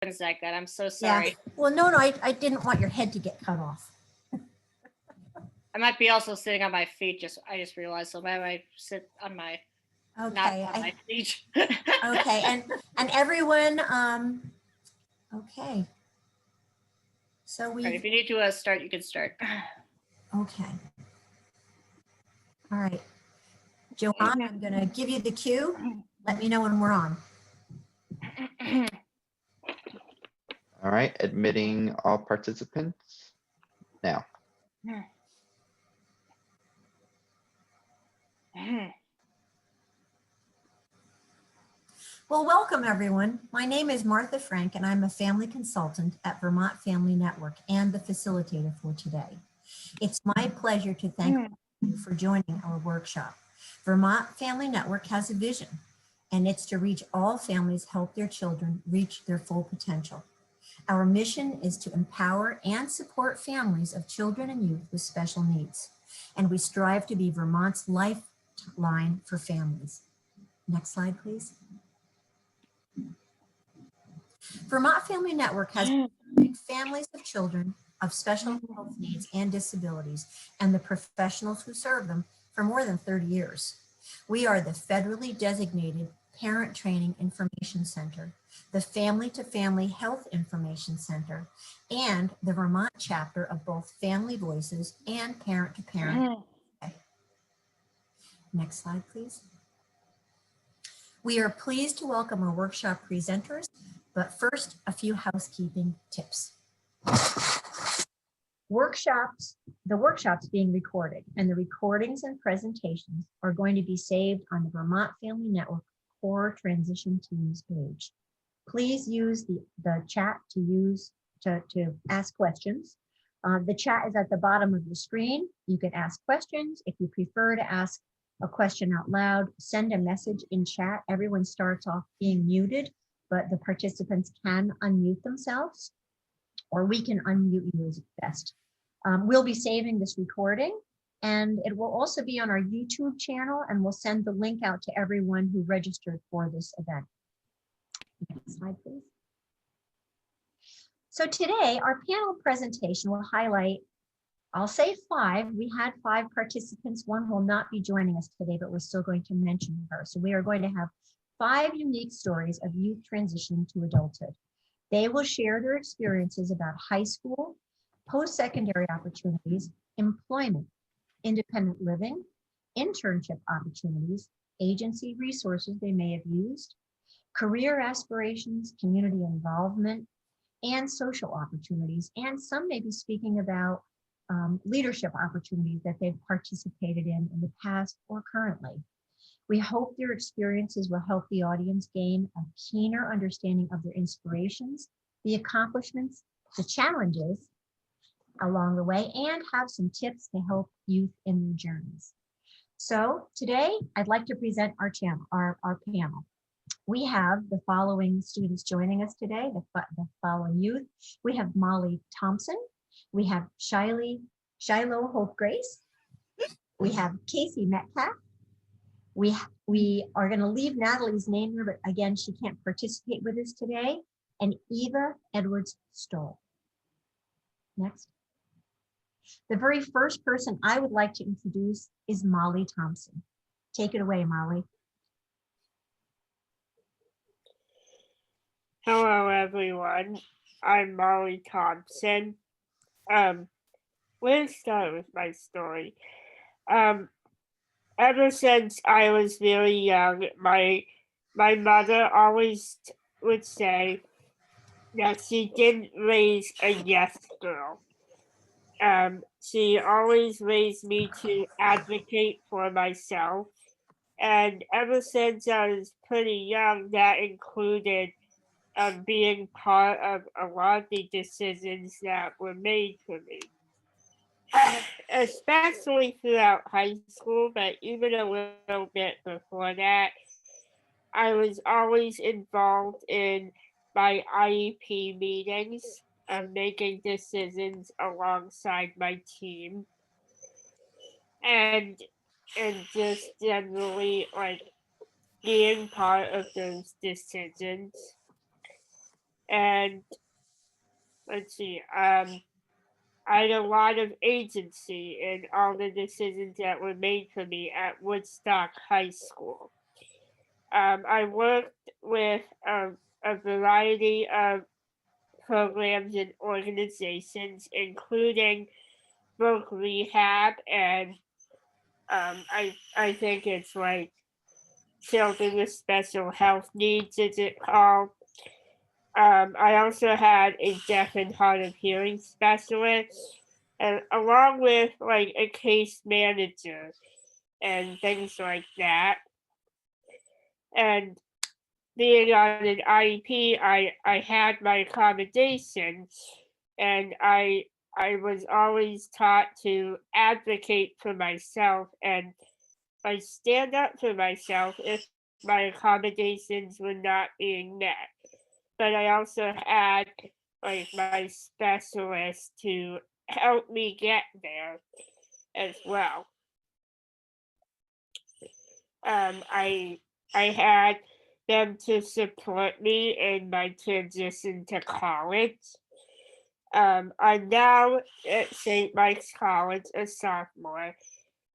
that good. I'm so Yeah. sorry. Well, no, I didn't want your head to get cut off. I might be also sitting on my feet. I just realized, so maybe I sit on my not Okay. on my feet. Okay. And everyone, okay. So All right, we, if you need to start, you can start. okay. All right. Johan, I'm going to give you the cue. Let me know when we're on. All right, admitting all participants now. Well, welcome everyone. My name is Martha Frank and I'm a family consultant at Vermont Family Network and the facilitator for today. It's my pleasure to thank you for joining our workshop. Vermont Family Network has a vision, and it's to reach all families, help their children reach their full potential. Our mission is to empower and support families of children and youth with special needs, and we strive to be Vermont's lifeline for families. Next slide, please. Vermont Family Network has families of children of special health needs and disabilities and the professionals who serve them for more than 30 years. We are the federally designated Parent Training Information Center, the Family to Family Health Information Center, and the Vermont chapter of both Family Voices and Parent to Parent. Next slide, please. We are pleased to welcome our workshop presenters, but first, a few housekeeping tips. The workshops being recorded, and the recordings and presentations are going to be saved on the Vermont Family Network Core Transition Teams page. Please use the chat to ask questions. The chat is at the bottom of the screen. You can ask questions. If you prefer to ask a question out loud, send a message in chat. Everyone starts off being muted, but the participants can unmute themselves, or we can unmute you as best. We'll be saving this recording, and it will also be on our YouTube channel, and we'll send the link out to everyone who registered for this event. Next slide, please. So today, our panel presentation will highlight, I'll say 5. We had 5 participants. One will not be joining us today, but we're still going to mention her. So we are going to have 5 unique stories of youth transitioning to adulthood. They will share their experiences about high school, post-secondary opportunities, employment, independent living, internship opportunities, agency resources they may have used, career aspirations, community involvement, and social opportunities. And some may be speaking about leadership opportunities that they've participated in the past or currently. We hope their experiences will help the audience gain a keener understanding of their inspirations, the accomplishments, the challenges along the way, and have some tips to help youth in their journeys. So today, I'd like to present our panel. We have the following students joining us today, the following youth. We have Molly Thompson. We have Shylo Hope Grace. We have Casey Metcalf. We are going to leave Natalie's name here, but again, she can't participate with us today. And Eva Edwards Stoll. Next. The very first person I would like to introduce is Molly Thompson. Take it away, Molly. Hello, everyone. I'm Molly Thompson. Let's start with my story. Ever since I was very young, my mother always would say that she didn't raise a yes girl. She always raised me to advocate for myself. And ever since I was pretty young, that included being part of a lot of the decisions that were made for me. Especially throughout high school, but even a little bit before that, I was always involved in my IEP meetings of making decisions alongside my team, and just generally like being part of those decisions. And let's see, I had a lot of agency in all the decisions that were made for me at Woodstock High School. I worked with a variety of programs and organizations, including both rehab and I think it's like children with special health needs, is it called? I also had a deaf and hard of hearing specialist, and along with like a case manager and things like that. And being on an IEP, I had my accommodations, and I was always taught to advocate for myself and I stand up for myself if my accommodations were not being met. But I also had like my specialist to help me get there as well. I had them to support me in my transition to college. I'm now at St. Mike's College, a sophomore,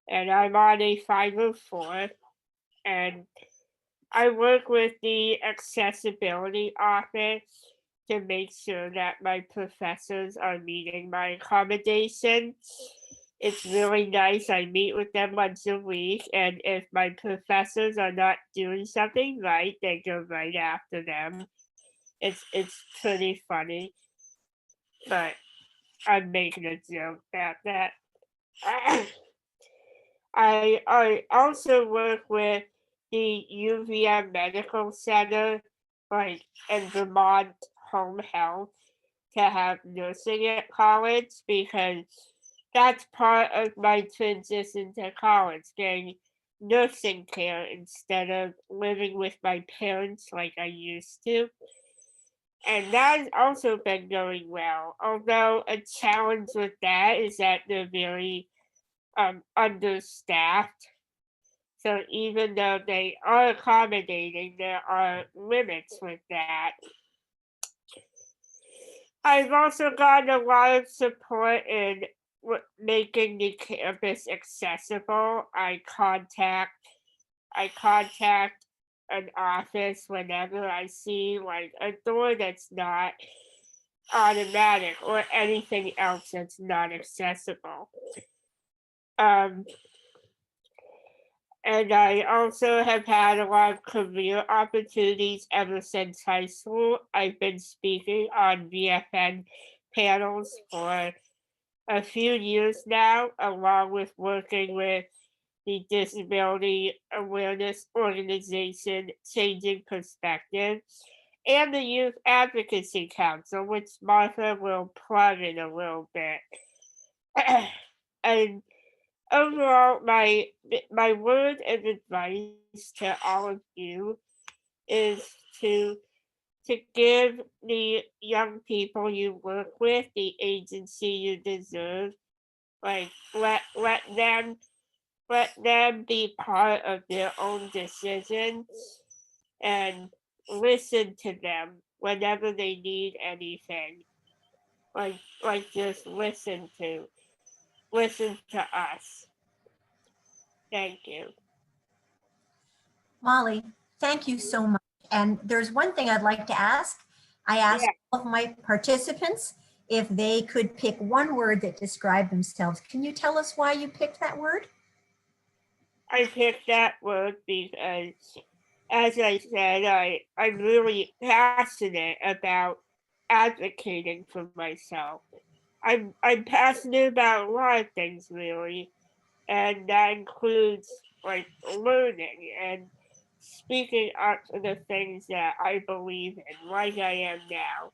and I'm on a 504, and I work with the accessibility office to make sure that my professors are meeting my accommodations. It's really nice. I meet with them once a week, and if my professors are not doing something right, they go right after them. It's pretty funny, but I'm making a joke about that. I also work with the UVM Medical Center, like in Vermont Home Health, to have nursing at college because that's part of my transition to college, getting nursing care instead of living with my parents like I used to. And that's also been going well. Although a challenge with that is that they're very understaffed. So even though they are accommodating, there are limits with that. I've also gotten a lot of support in making the campus accessible. I contact an office whenever I see like a door that's not automatic or anything else that's not accessible. And I also have had a lot of career opportunities ever since high school. I've been speaking on VFN panels for a few years now, along with working with the Disability Awareness Organization, Changing Perspectives, and the Youth Advocacy Council, which Martha will plug in a little bit. And overall, my word of advice to all of you is to give the young people you work with the agency you deserve. Like let them be part of their own decisions and listen to them whenever they need anything. Like just listen to us. Thank you. Molly, thank you so much. And there's one thing I'd like to ask. I asked all of my participants if they could pick one word that described themselves. Can you tell us why you picked that word? I picked that word because, as I said, I'm really passionate about advocating for myself. I'm passionate about a lot of things really, and that includes like learning and speaking up for the things that I believe in, like I am now.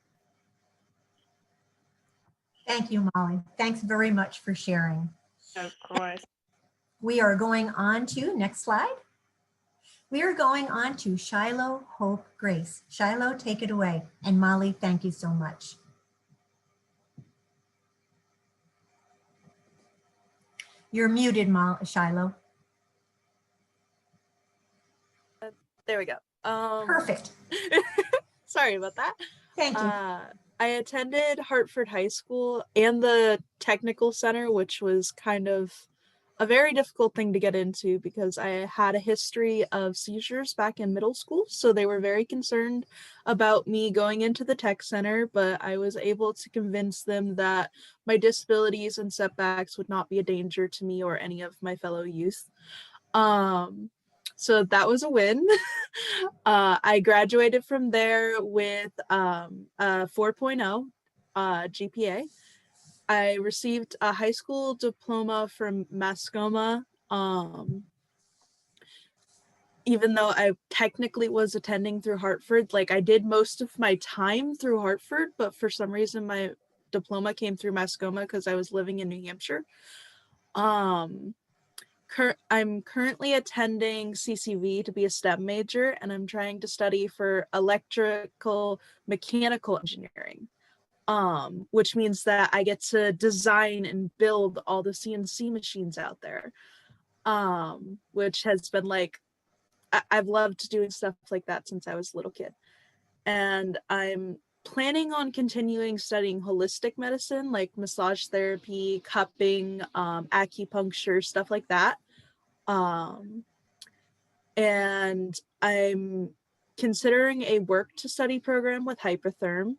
Thank you, Molly. Thanks very much for sharing. Of course. We are going on to, next slide. We are going on to Shylo, Hope, Grace. Shylo, take it away. And Molly, thank you so much. You're muted, Shylo. There we go. Perfect. Sorry about that. Thank you. I attended Hartford High School and the Technical Center, which was kind of a very difficult thing to get into because I had a history of seizures back in middle school. So they were very concerned about me going into the tech center, but I was able to convince them that my disabilities and setbacks would not be a danger to me or any of my fellow youth. So that was a win. I graduated from there with a 4.0 GPA. I received a high school diploma from Mascoma, even though I technically was attending through Hartford. Like I did most of my time through Hartford, but for some reason my diploma came through Mascoma because I was living in New Hampshire. I'm currently attending CCV to be a STEM major, and I'm trying to study for electrical mechanical engineering, which means that I get to design and build all the CNC machines out there, which has been like, I've loved doing stuff like that since I was a little kid. And I'm planning on continuing studying holistic medicine, like massage therapy, cupping, acupuncture, stuff like that. And I'm considering a work to study program with Hypertherm.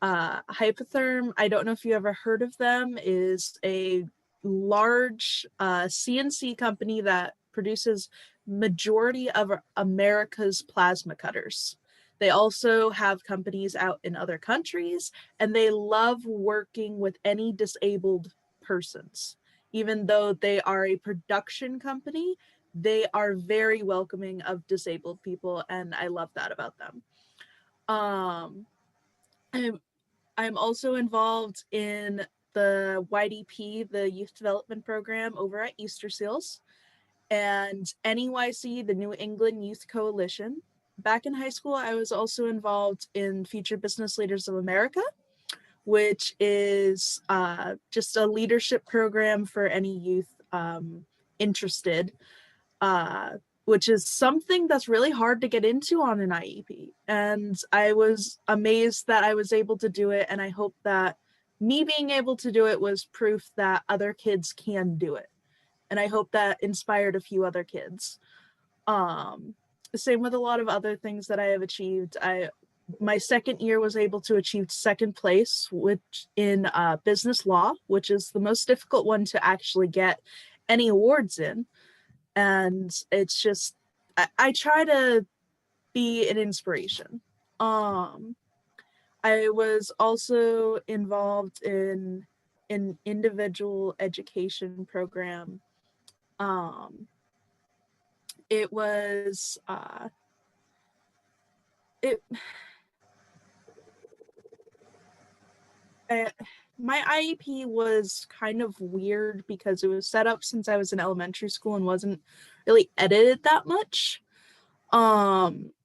Hypertherm, I don't know if you ever heard of them, is a large CNC company that produces majority of America's plasma cutters. They also have companies out in other countries, and they love working with any disabled persons. Even though they are a production company, they are very welcoming of disabled people, and I love that about them. I'm also involved in the YDP, the Youth Development Program over at Easter Seals, and NEYC, the New England Youth Coalition. Back in high school, I was also involved in Future Business Leaders of America, which is just a leadership program for any youth interested, which is something that's really hard to get into on an IEP. And I was amazed that I was able to do it. And I hope that me being able to do it was proof that other kids can do it. And I hope that inspired a few other kids. Same with a lot of other things that I have achieved. My second year was able to achieve second place, which in business law, which is the most difficult one to actually get any awards in. And it's just, I try to be an inspiration. I was also involved in an individual education program. It was, my IEP was kind of weird because it was set up since I was in elementary school and wasn't really edited that much.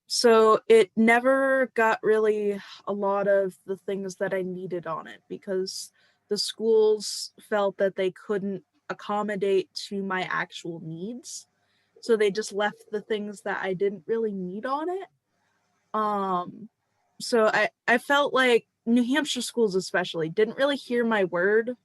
So it never got really a lot of the things that I needed on it because the schools felt that they couldn't accommodate to my actual needs. So they just left the things that I didn't really need on it. So I felt like New Hampshire schools especially didn't really hear my word.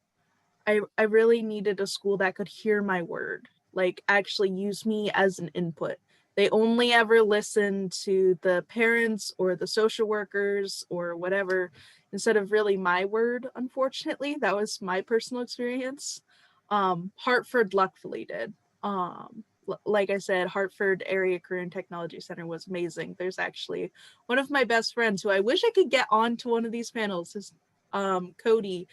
I really needed a school that could hear my word, like actually use me as an input. They only ever listened to the parents or the social workers or whatever, instead of really my word, unfortunately. That was my personal experience. Hartford luckily did. Like I said, Hartford Area Career and Technology Center was amazing. There's actually one of my best friends who I wish I could get onto one of these panels. His Cody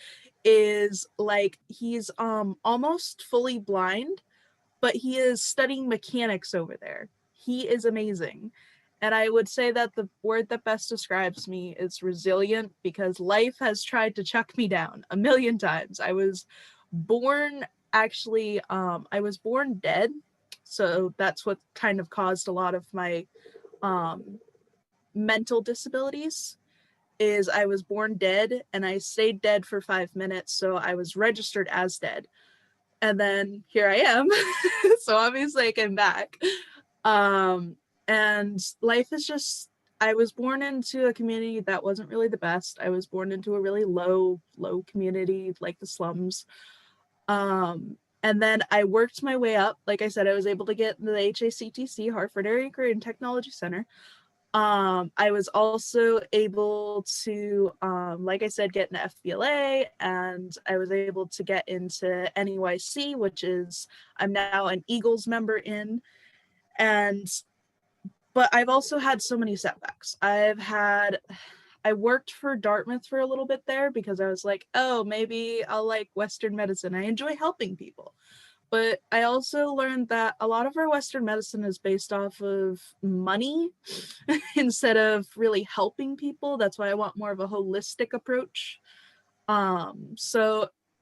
is like, he's almost fully blind, but he is studying mechanics over there. He is amazing. And I would say that the word that best describes me is resilient, because life has tried to chuck me down a million times. I was born dead. So that's what kind of caused a lot of my mental disabilities. Is I was born dead and I stayed dead for 5 minutes. So I was registered as dead. And then here I am. So obviously I came back. And life is just, I was born into a community that wasn't really the best. I was born into a really low community, like the slums. And then I worked my way up. Like I said, I was able to get into the HACTC, Hartford Area Career and Technology Center. I was also able to, like I said, get into FBLA, and I was able to get into NEYC, which is, I'm now an Eagles member in. But I've also had so many setbacks. I worked for Dartmouth for a little bit there because I was like, oh, maybe I'll like Western medicine. I enjoy helping people. But I also learned that a lot of our Western medicine is based off of money instead of really helping people. That's why I want more of a holistic approach.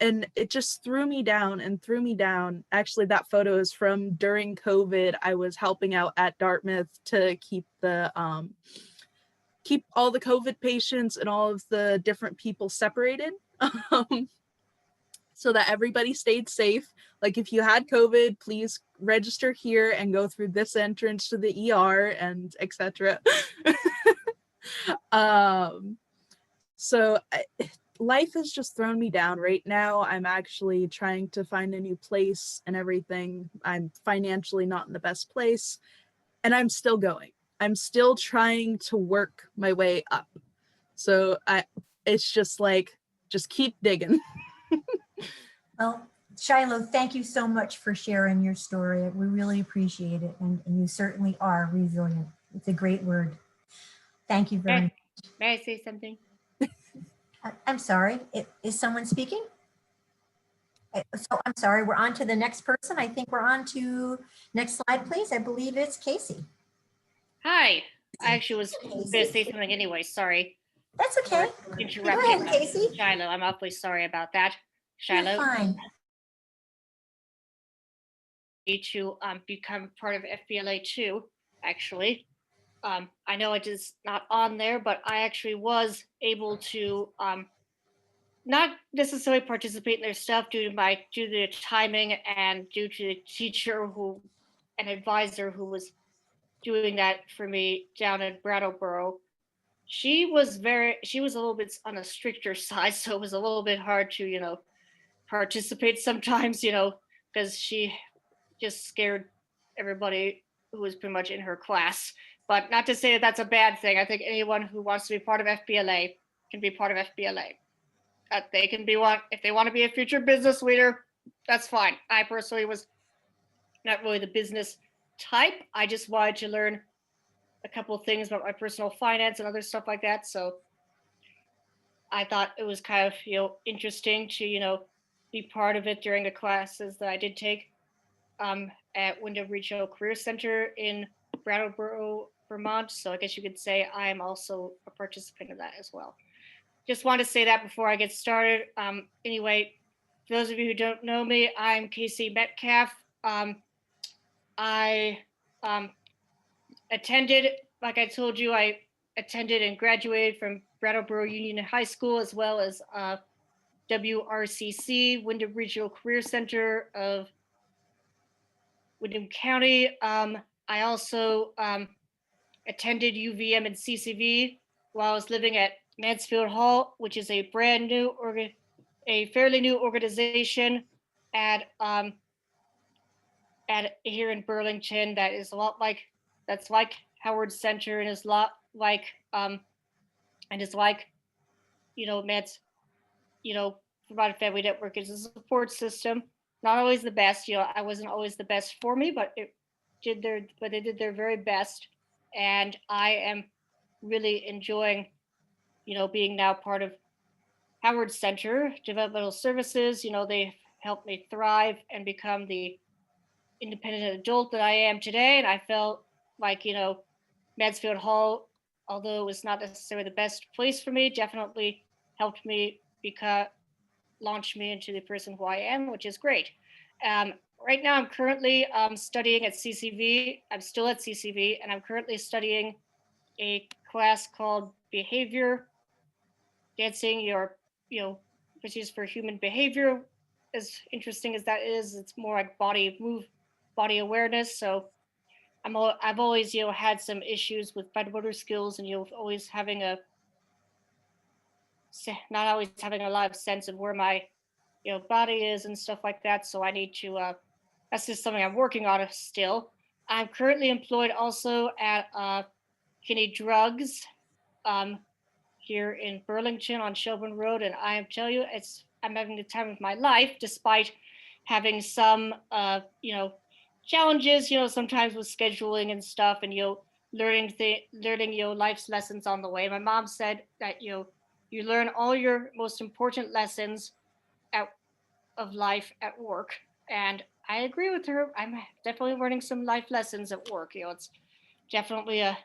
And it just threw me down. Actually, that photo is from during COVID. I was helping out at Dartmouth to keep keep all the COVID patients and all of the different people separated. So that everybody stayed safe. Like if you had COVID, please register here and go through this entrance to the ER and etc. Life has just thrown me down. Right now, I'm actually trying to find a new place and everything. I'm financially not in the best place, and I'm still going. I'm still trying to work my way up. So it's just like, just keep digging. Well, Shylo, thank you so much for sharing your story. We really appreciate it. And you certainly are resilient. It's a great word. Thank you very much. May I say something? I'm sorry, is someone speaking? So I'm sorry, we're on to the next person. I think we're on to, next slide, please. I believe it's Casey. Hi. I actually was going to say something anyway. Sorry. That's okay. Interrupted. Go ahead, Casey. Shylo, I'm awfully sorry about that. You're Shylo, fine. to become part of FBLA too, actually. I know it is not on there, but I actually was able to not necessarily participate in their stuff due to the timing and due to the teacher an advisor who was doing that for me down in Brattleboro. She was a little bit on a stricter side, so it was a little bit hard to, participate sometimes, because she just scared everybody who was pretty much in her class. But not to say that that's a bad thing. I think anyone who wants to be part of FBLA can be part of FBLA. They can be one if they want to be a future business leader. That's fine. I personally was not really the business type. I just wanted to learn a couple of things about my personal finance and other stuff like that. So I thought it was kind of interesting to be part of it during the classes that I did take at Wyndham Regional Career Center in Brattleboro, Vermont. So I guess you could say I am also a participant in that as well. Just want to say that before I get started. Anyway, for those of you who don't know me, I'm Casey Metcalf. I attended, like I told you, I attended and graduated from Brattleboro Union High School, as well as WRCC, Wyndham Regional Career Center of Wyndham County. I also attended UVM and CCV while I was living at Mansfield Hall, which is a brand new a fairly new organization at here in Burlington that is a lot that's like Howard Center and is a lot like and is like Matt's Vermont Family Network is a support system. Not always the best, I wasn't always the best for me, but they did their very best, and I am really enjoying being now part of Howard Center Developmental Services. They helped me thrive and become the independent adult that I am today. And I felt like, Mansfield Hall, although it was not necessarily the best place for me, definitely helped me launch me into the person who I am, which is great. Right now, I'm currently studying at CCV. I'm still at CCV, and I'm currently studying a class called Behavior Dancing, which is for human behavior. As interesting as that is, it's more like body awareness. So I've always, had some issues with my motor skills, and, always having not always having a lot of sense of where my, body is and stuff like that. So I need to, that's just something I'm working on still. I'm currently employed also at Kinney Drugs here in Burlington on Shelburne Road. And I tell you, I'm having the time of my life, despite having some, challenges, sometimes with scheduling and stuff, and, learning, life's lessons on the way. My mom said that, you learn all your most important lessons of life at work. And I agree with her. I'm definitely learning some life lessons at work. It's definitely a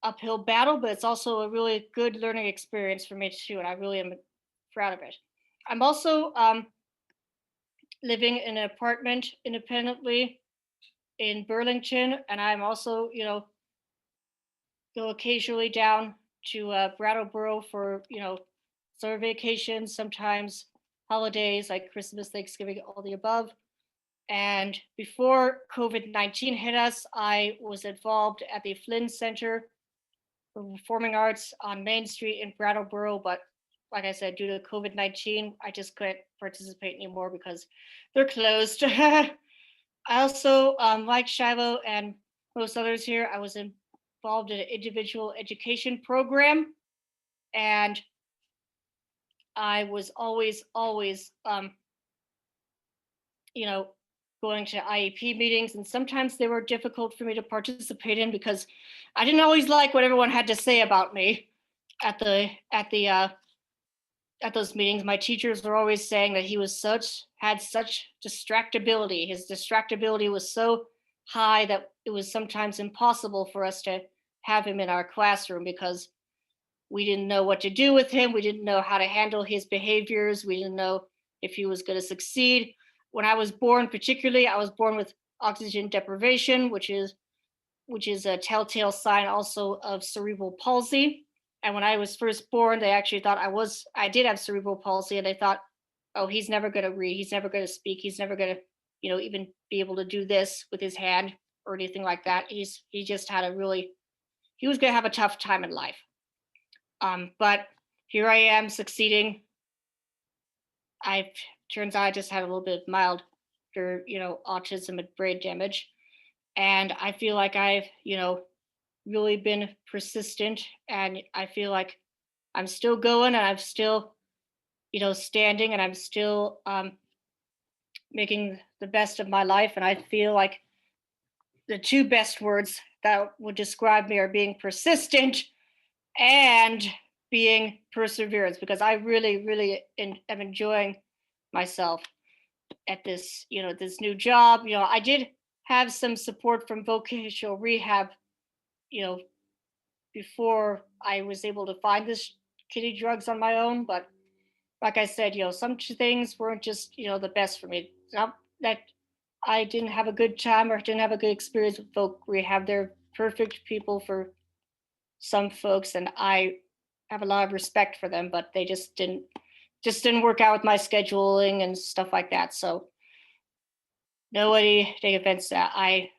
uphill battle, but it's also a really good learning experience for me too. And I really am proud of it. I'm also living in an apartment independently in Burlington. And I'm also, go occasionally down to Brattleboro for, summer vacations, sometimes holidays like Christmas, Thanksgiving, all the above. And before COVID-19 hit us, I was involved at the Flynn Center for Performing Arts on Main Street in Brattleboro. But like I said, due to COVID-19, I just couldn't participate anymore because they're closed. I also, like Shylo and most others here, I was involved in an individual education program. And I was always, going to IEP meetings, and sometimes they were difficult for me to participate in because I didn't always like what everyone had to say about me at those meetings. My teachers were always saying that he had such distractibility. His distractibility was so high that it was sometimes impossible for us to have him in our classroom because we didn't know what to do with him. We didn't know how to handle his behaviors. We didn't know if he was going to succeed. When I was born, particularly, I was born with oxygen deprivation, which is a telltale sign also of cerebral palsy. And when I was first born, they actually thought I did have cerebral palsy, and they thought, oh, he's never going to read, he's never going to speak, he's never going to, even be able to do this with his hand or anything like that. He just had he was going to have a tough time in life. But here I am succeeding. Turns out I just had a little bit of mild, autism and brain damage. And I feel like I've, really been persistent, and I feel like I'm still going, and I'm still, standing, and I'm still making the best of my life. And I feel like the two best words that would describe me are being persistent and being perseverance, because I really, really am enjoying myself at this, this new job. I did have some support from vocational rehab, before I was able to find this Kinney Drugs on my own. But like I said, some things weren't just, the best for me. Not that I didn't have a good time or didn't have a good experience with folk rehab. They're perfect people for some folks, and I have a lot of respect for them, but they just didn't work out with my scheduling and stuff like that. So nobody take offense to that. I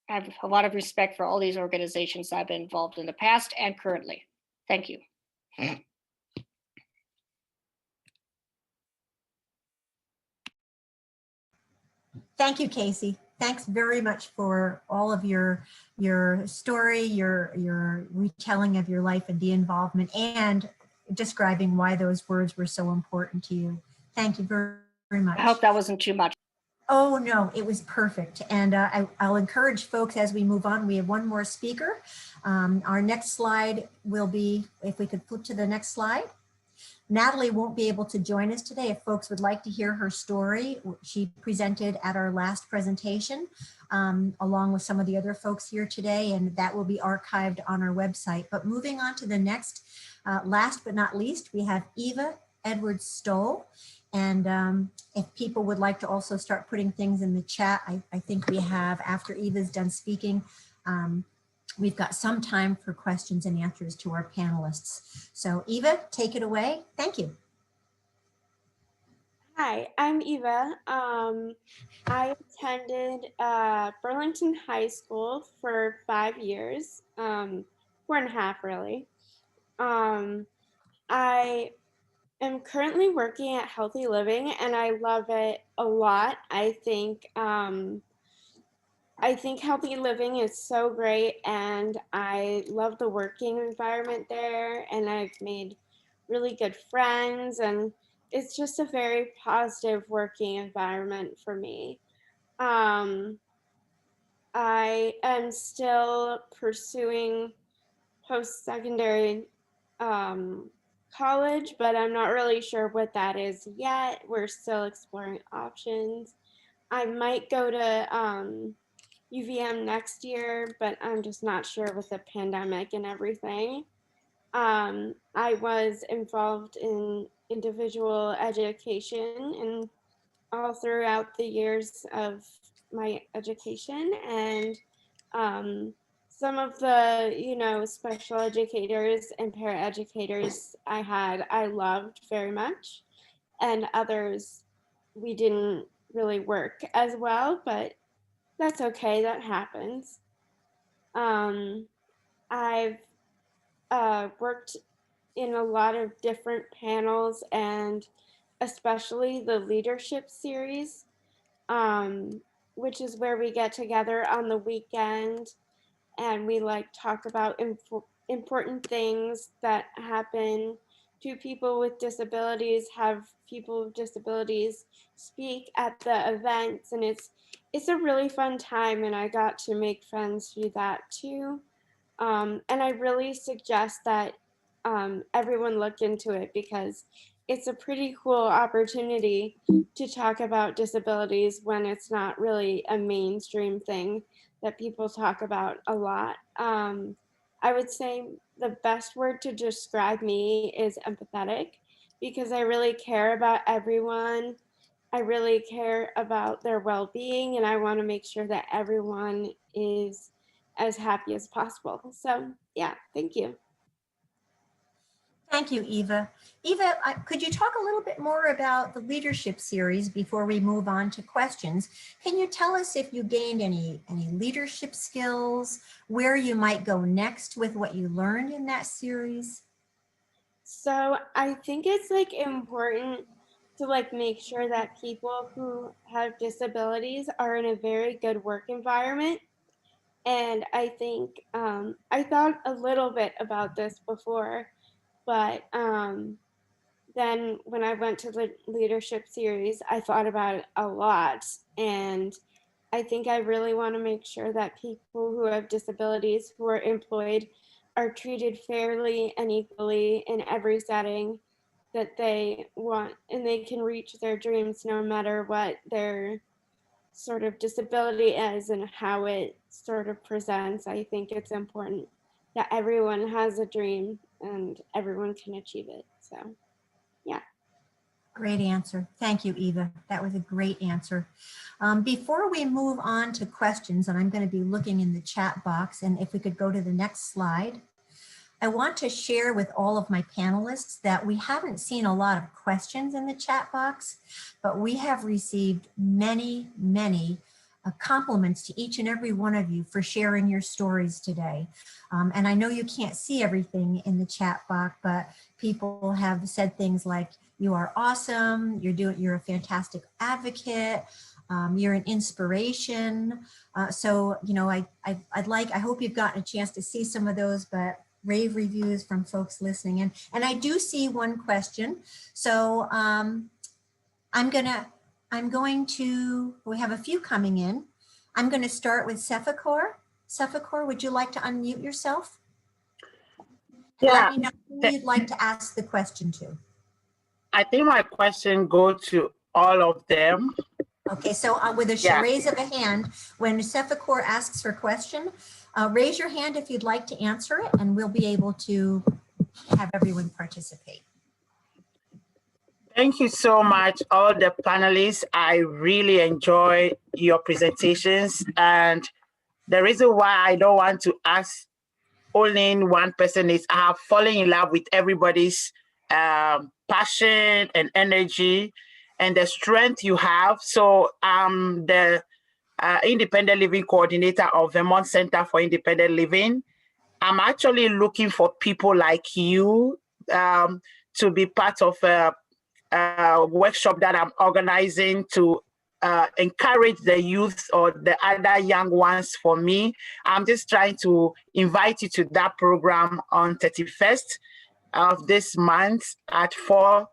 have a lot of respect for all these organizations I've been involved in the past and currently. Thank you. Thank you, Casey. Thanks very much for all of your story, your retelling of your life and the involvement, and describing why those words were so important to you. Thank you very, very much. I hope that wasn't too much. Oh, no, it was perfect. And I'll encourage folks as we move on. We have one more speaker. Our next slide will be, if we could flip to the next slide. Natalie won't be able to join us today. If folks would like to hear her story, she presented at our last presentation, along with some of the other folks here today, and that will be archived on our website. But moving on to the next, last but not least, we have Eva Edwards-Stoll. And if people would like to also start putting things in the chat, I think we have, after Eva's done speaking, we've got some time for questions and answers to our panelists. So Eva, take it away. Thank you. Hi, I'm Eva. I attended Burlington High School for 5 years, 4.5 really. I am currently working at Healthy Living and I love it a lot. I think Healthy Living is so great and I love the working environment there and I've made really good friends and it's just a very positive working environment for me. Um, I am still pursuing post-secondary college, but I'm not really sure what that is yet. We're still exploring options. I might go to UVM next year, but I'm just not sure with the pandemic and everything. I was involved in individual education and all throughout the years of my education and some of the special educators and paraeducators I loved very much and others we didn't really work as well, but that's okay, that happens. I've worked in a lot of different panels and especially the leadership series, which is where we get together on the weekend and we like talk about important things that happen to people with disabilities, have people with disabilities speak at the events, and it's a really fun time and I got to make friends through that too. And I really suggest that everyone look into it because it's a pretty cool opportunity to talk about disabilities when it's not really a mainstream thing that people talk about a lot. I would say the best word to describe me is empathetic because I really care about everyone. I really care about their well-being and I want to make sure that everyone is as happy as possible. So yeah, thank you. Thank you, Eva. Eva, could you talk a little bit more about the leadership series before we move on to questions? Can you tell us if you gained any leadership skills, where you might go next with what you learned in that series? So I think it's like important to like make sure that people who have disabilities are in a very good work environment. And I think I thought a little bit about this before, but then when I went to the leadership series, I thought about it a lot. And I think I really want to make sure that people who have disabilities who are employed are treated fairly and equally in every setting that they want and they can reach their dreams no matter what their sort of disability is and how it sort of presents. I think it's important that everyone has a dream and everyone can achieve it. So yeah. Great answer. Thank you, Eva. That was a great answer. Before we move on to questions, and I'm going to be looking in the chat box, and if we could go to the next slide, I want to share with all of my panelists that we haven't seen a lot of questions in the chat box, but we have received many compliments to each and every one of you for sharing your stories today. And I know you can't see everything in the chat box, but people have said things like, you are awesome, you're a fantastic advocate, you're an inspiration. So, you know, I hope you've gotten a chance to see some of those, but rave reviews from folks listening. And I do see one question. So I'm going to, we have a few coming in. I'm going to start with Cephacor. Cephacor, would you like to unmute yourself? Yeah. Let me know who you'd like to ask the question to. I think my question goes to all of them. Okay, so with a raise of a hand, when Cephacor asks for a question, raise your hand if you'd like to answer it, and we'll be able to have everyone participate. Thank you so much, all the panelists. I really enjoy your presentations. And the reason why I don't want to ask only one person is I have fallen in love with everybody's passion and energy. and the strength you have. So I'm the independent living coordinator of Vermont Center for Independent Living. I'm actually looking for people like you to be part of a workshop that I'm organizing to encourage the youth or the other young ones. For me, I'm just trying to invite you to that program on 31st of this month at 4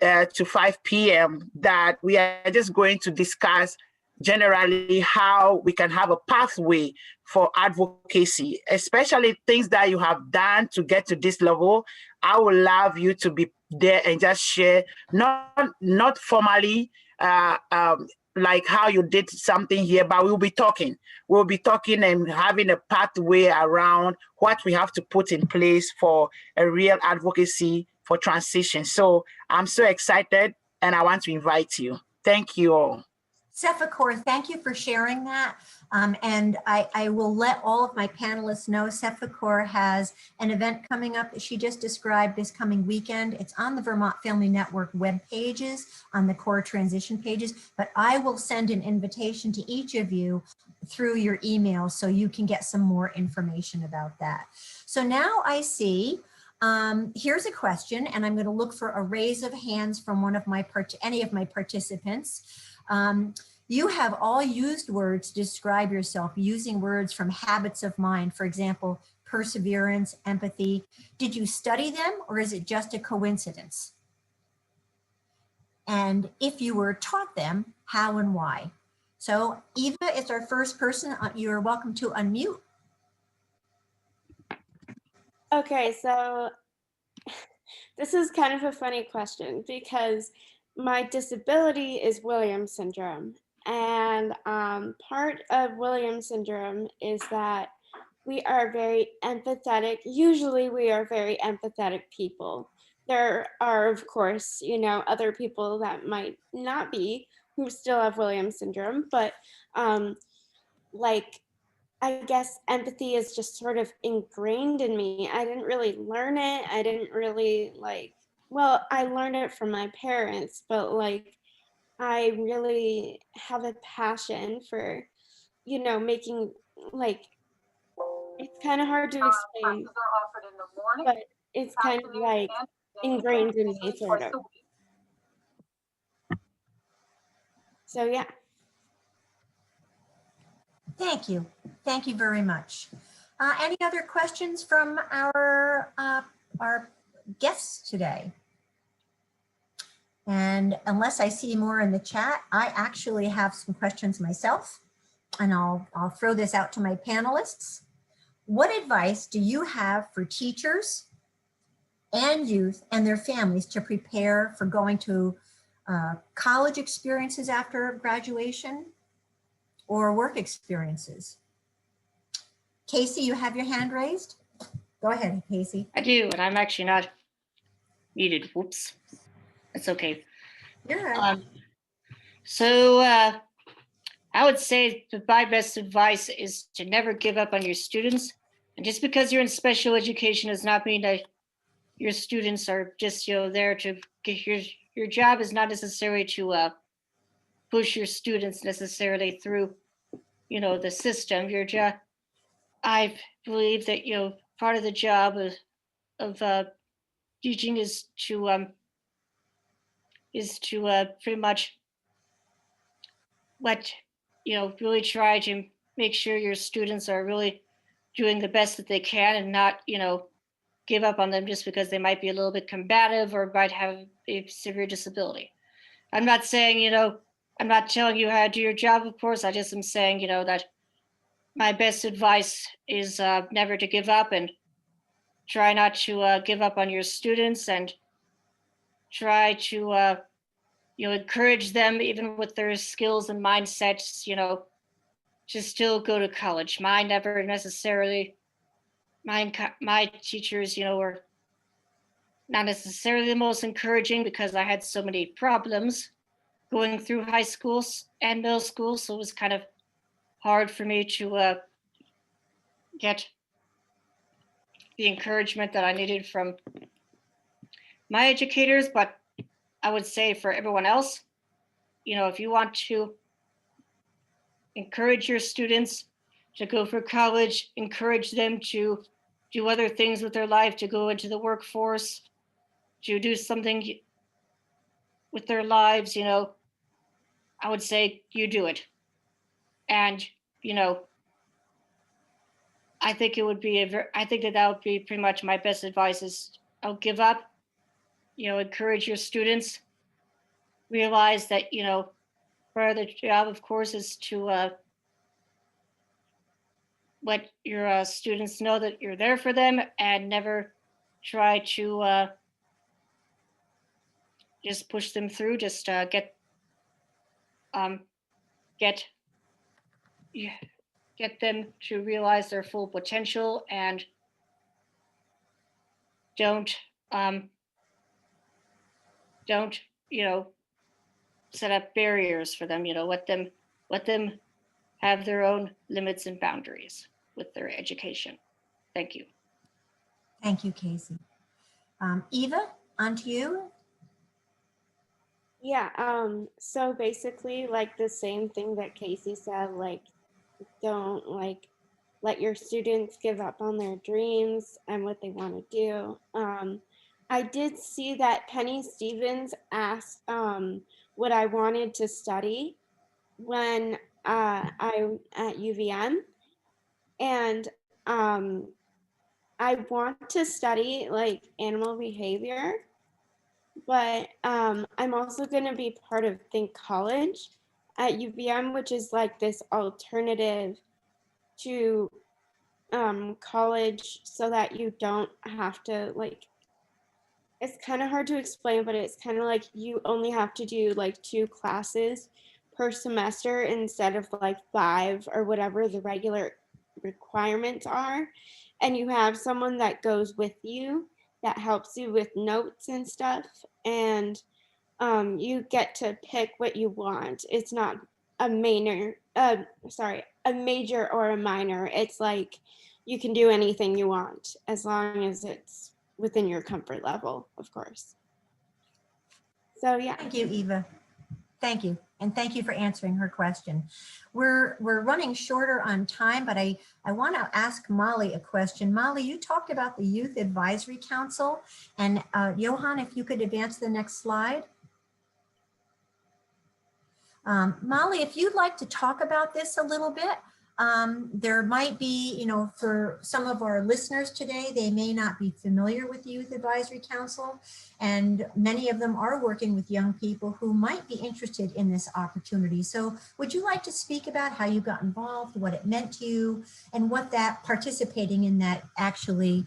to 5 p.m. that we are just going to discuss generally how we can have a pathway for advocacy, especially things that you have done to get to this level. I would love you to be there and just share, not formally, like how you did something here, but we'll be talking. We'll be talking and having a pathway around what we have to put in place for a real advocacy for transition. So I'm so excited and I want to invite you. Thank you all. Sefakor, thank you for sharing that. And I will let all of my panelists know Sefakor has an event coming up that she just described this coming weekend. It's on the Vermont Family Network web pages, on the core transition pages, but I will send an invitation to each of you through your email so you can get some more information about that. So now I see, here's a question, and I'm going to look for a raise of hands from any of my participants. You have all used words to describe yourself, using words from habits of mind, for example, perseverance, empathy. Did you study them, or is it just a coincidence? And if you were taught them, how and why? So Eva is our first person. You're welcome to unmute. Okay, so this is kind of a funny question because my disability is Williams syndrome. And part of Williams syndrome is that we are very empathetic. Usually we are very empathetic people. There are, of course, you know, other people that might not be, who still have Williams syndrome, but like, I guess empathy is just sort of ingrained in me. I didn't really learn it. I didn't really well, I learned it from my parents, but like, I really have a passion for, you know, making, like, it's kind of hard to explain, but it's kind of like ingrained in me, sort of. So yeah. Thank you. Thank you very much. Any other questions from our guests today? And unless I see more in the chat, I actually have some questions myself, and I'll throw this out to my panelists. What advice do you have for teachers and youth and their families to prepare for going to college experiences after graduation or work experiences? Casey, you have your hand raised? Go ahead, Casey. I do, and I'm actually not muted. Whoops. That's okay. You're right. So I would say that my best advice is to never give up on your students. And just because you're in special education does not mean that your students are just, you know, there to get your job is not necessarily to push your students necessarily through, you know, the system. Your job, I believe that, you know, part of the job of teaching is to pretty much really try to make sure your students are really doing the best that they can and not, you know, give up on them just because they might be a little bit combative or might have a severe disability. I'm not saying, you know, I'm not telling you how to do your job, of course. I just am saying, you know, that my best advice is never to give up, and try not to give up on your students, and try to you know, encourage them even with their skills and mindsets, you know, to still go to college. Mine never necessarily, my teachers, you know, were not necessarily the most encouraging because I had so many problems going through high schools and middle school. So it was kind of hard for me to get the encouragement that I needed from my educators. But I would say for everyone else, if you want to encourage your students to go for college, encourage them to do other things with their life, to go into the workforce, to do something with their lives, I would say you do it. And, I think it would be I think that would be pretty much my best advice is don't give up, encourage your students, realize that, part of the job, of course, is to let your students know that you're there for them and never try to just push them through, just get yeah, get them to realize their full potential and don't don't set up barriers for them, let them have their own limits and boundaries with their education. Thank you. Thank you, Casey. Eva, on to you. Yeah, so basically like the same thing that Casey said, like don't like let your students give up on their dreams and what they want to do. I did see that Penny Stevens asked what I wanted to study when I'm at UVM, and I want to study like animal behavior, but I'm also going to be part of Think College at UVM, which is like this alternative to college so that you don't have to like, it's kind of hard to explain, but it's kind of like you only have to do like 2 classes per semester instead of like 5 or whatever the regular requirements are. And you have someone that goes with you that helps you with notes and stuff. And you get to pick what you want. It's not a minor, a major or a minor. It's like you can do anything you want as long as it's within your comfort level, of course. So yeah. Thank you, Eva. Thank you. And thank you for answering her question. We're running shorter on time, but I want to ask Molly a question. Molly, you talked about the Youth Advisory Council, and Johan, if you could advance the next slide. Molly, if you'd like to talk about this a little bit, there might be, for some of our listeners today, they may not be familiar with Youth Advisory Council, and many of them are working with young people who might be interested in this opportunity. So would you like to speak about how you got involved, what it meant to you, and what that participating in that actually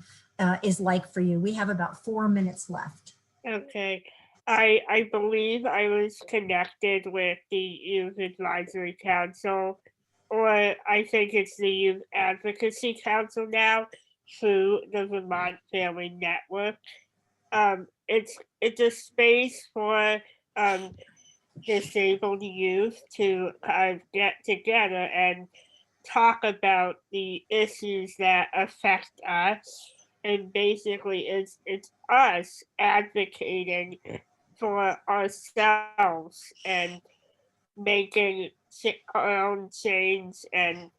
is like for you? We have about 4 minutes left. Okay. I believe I was connected with the Youth Advisory Council, or I think it's the Youth Advocacy Council now, through the Vermont Family Network. It's a space for disabled youth to get together and talk about the issues that affect us. And basically it's us advocating for ourselves and making our own change and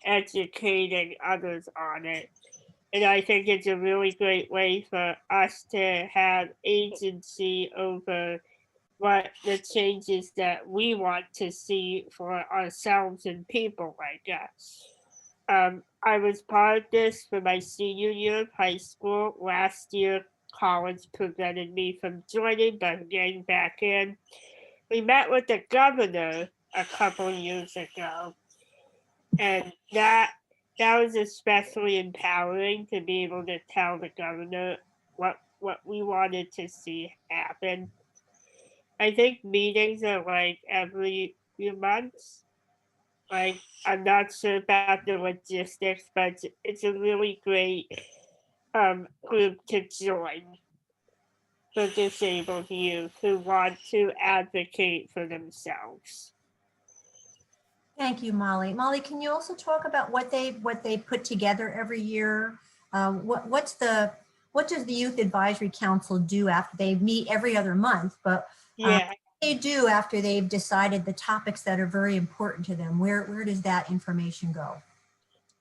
educating others on it. And I think it's a really great way for us to have agency over what the changes that we want to see for ourselves and people like us. I was part of this for my senior year of high school. Last year, college prevented me from joining, but I'm getting back in. We met with the governor a couple years ago, and that was especially empowering to be able to tell the governor what we wanted to see happen. I think meetings are like every few months. Like, I'm not sure about the logistics, but it's a really great group to join for disabled youth who want to advocate for themselves. Thank you, Molly. Molly, can you also talk about what they put together every year? What's the what does the Youth Advisory Council do after they meet every other month? But Yeah. they do after they've decided the topics that are very important to them. Where does that information go?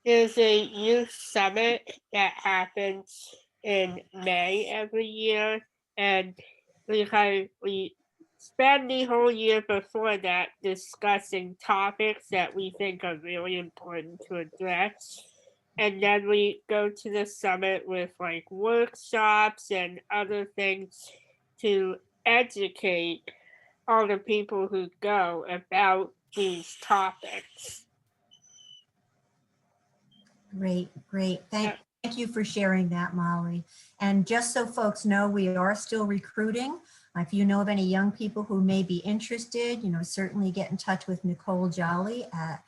There's a youth summit that happens in May every year, and we spend the whole year before that discussing topics that we think are really important to address. And then we go to the summit with like workshops and other things to educate all the people who go about these topics. Great, great. Thank you for sharing that, Molly. And just so folks know, we are still recruiting. If you know of any young people who may be interested, certainly get in touch with Nicole Jolly at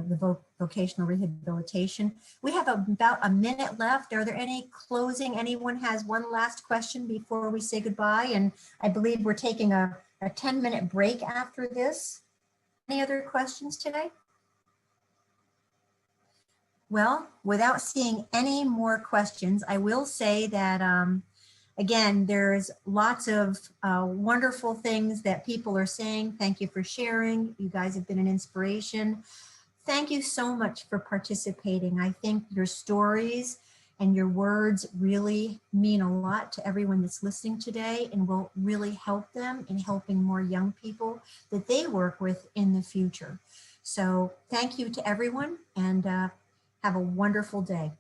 the Vocational Rehabilitation. We have about a minute left. Are there any closing? Anyone has one last question before we say goodbye? And I believe we're taking a 10-minute break after this. Any other questions today? Well, without seeing any more questions, I will say that, again, there's lots of wonderful things that people are saying. Thank you for sharing. You guys have been an inspiration. Thank you so much for participating. I think your stories and your words really mean a lot to everyone that's listening today and will really help them in helping more young people that they work with in the future. So thank you to everyone, and have a wonderful day.